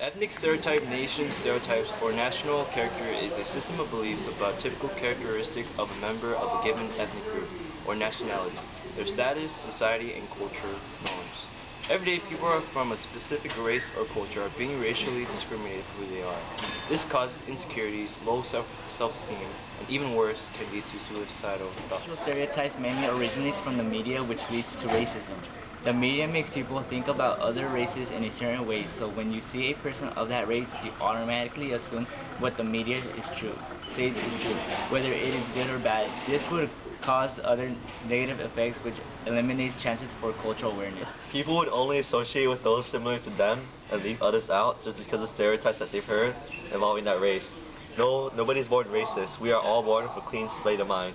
Ethnic stereotype, nation stereotypes, or national character is a system of beliefs about typical characteristics of a member of a given ethnic group or nationality, their status, society, and culture norms. Every day, people from a specific race or culture are being racially discriminated for who they are. This causes insecurities, low self-esteem, and even worse, can lead to suicidal thoughts. Racial stereotypes mainly originates from the media, which leads to racism. The media makes people think about other races in a certain way, so when you see a person of that race, you automatically assume what the media says is true, whether it is good or bad. This would cause other negative effects, which eliminates chances for cultural awareness. People would only associate with those similar to them and leave others out just because of stereotypes that they've heard involving that race. No, nobody's born racist. We are all born with a clean slate of mind.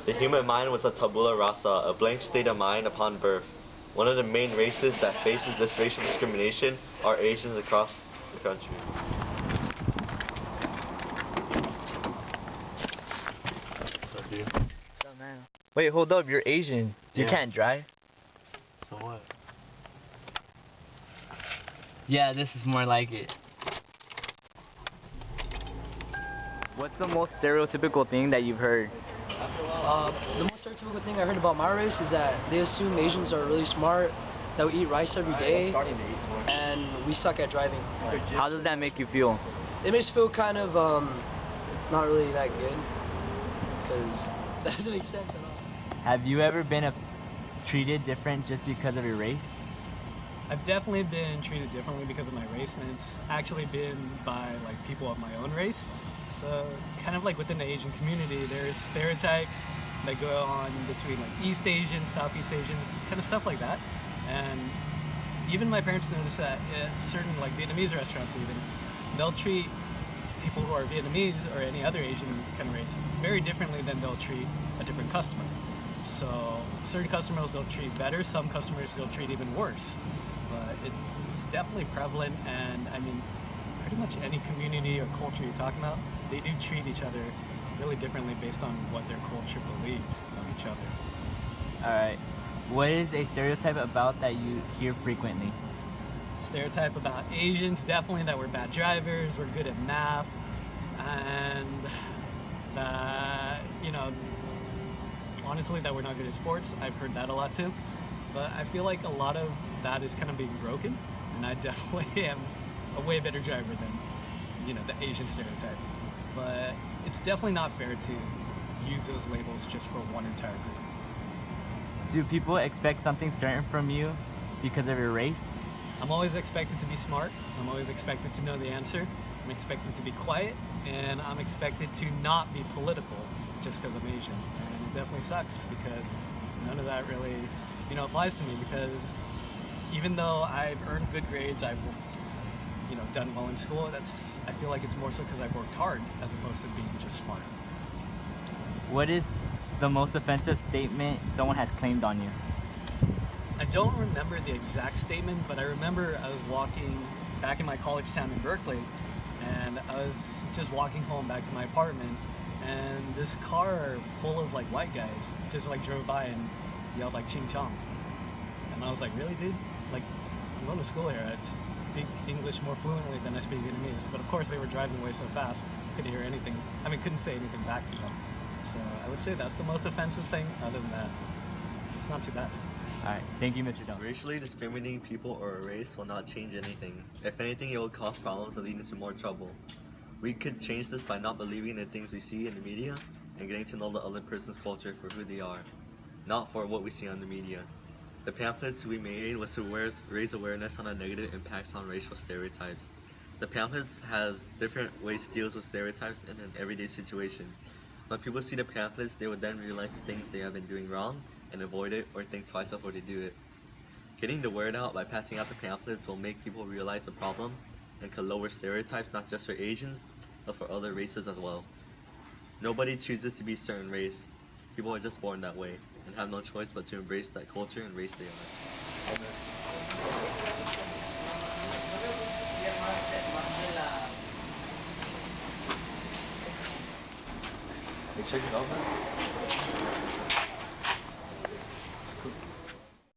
The human mind was a tabula rasa, a blank state of mind upon birth. One of the main races that faces this racial discrimination are Asians across the country. What's up, man? Wait, hold up, you're Asian. You can't drive? So what? Yeah, this is more like it. What's the most stereotypical thing that you've heard? The most stereotypical thing I heard about my race is that they assume Asians are really smart, that we eat rice every day, and we suck at driving. How does that make you feel? It makes me feel kind of not really that good, because that doesn't make sense at all. Have you ever been treated different just because of your race? I've definitely been treated differently because of my race, and it's actually been by like people of my own race. So kind of like within the Asian community, there's stereotypes that go on between like East Asians, Southeast Asians, kind of stuff like that. And even my parents noticed that at certain like Vietnamese restaurants even, they'll treat people who are Vietnamese or any other Asian kind of race very differently than they'll treat a different customer. So certain customers they'll treat better, some customers they'll treat even worse. But it's definitely prevalent, and I mean, pretty much any community or culture you're talking about, they do treat each other really differently based on what their culture believes of each other. Alright. What is a stereotype about that you hear frequently? Stereotype about Asians, definitely that we're bad drivers, we're good at math, and that, you know, honestly that we're not good at sports. I've heard that a lot too. But I feel like a lot of that is kind of being broken, and I definitely am a way better driver than, you know, the Asian stereotype. But it's definitely not fair to use those labels just for one entire group. Do people expect something certain from you because of your race? I'm always expected to be smart. I'm always expected to know the answer. I'm expected to be quiet, and I'm expected to not be political just because I'm Asian. And it definitely sucks because none of that really, you know, applies to me, because even though I've earned good grades, I've, you know, done well in school, I feel like it's more so because I've worked hard as opposed to being just smart. What is the most offensive statement someone has claimed on you? I don't remember the exact statement, but I remember I was walking back in my college town in Berkeley, and I was just walking home back to my apartment, and this car full of like white guys just like drove by and yelled like "Ching Chong," and I was like, really, dude? Like, I'm going to school here. I speak English more fluently than I speak Vietnamese, but of course they were driving away so fast, couldn't hear anything. I mean, couldn't say anything back to them. So I would say that's the most offensive thing. Other than that, it's not too bad. Alright, thank you, Mr. Jones. Racially discriminating people or a race will not change anything. If anything, it will cause problems and lead to more trouble. We could change this by not believing the things we see in the media and getting to know the other person's culture for who they are, not for what we see on the media. The pamphlets we made was to raise awareness on the negative impacts on racial stereotypes. The pamphlets has different ways to deal with stereotypes in an everyday situation. When people see the pamphlets, they would then realize the things they have been doing wrong and avoid it or think twice before they do it. Getting the word out by passing out the pamphlets will make people realize the problem and can lower stereotypes not just for Asians, but for other races as well. Nobody chooses to be a certain race. People are just born that way and have no choice but to embrace that culture and race they are. You check it out, man?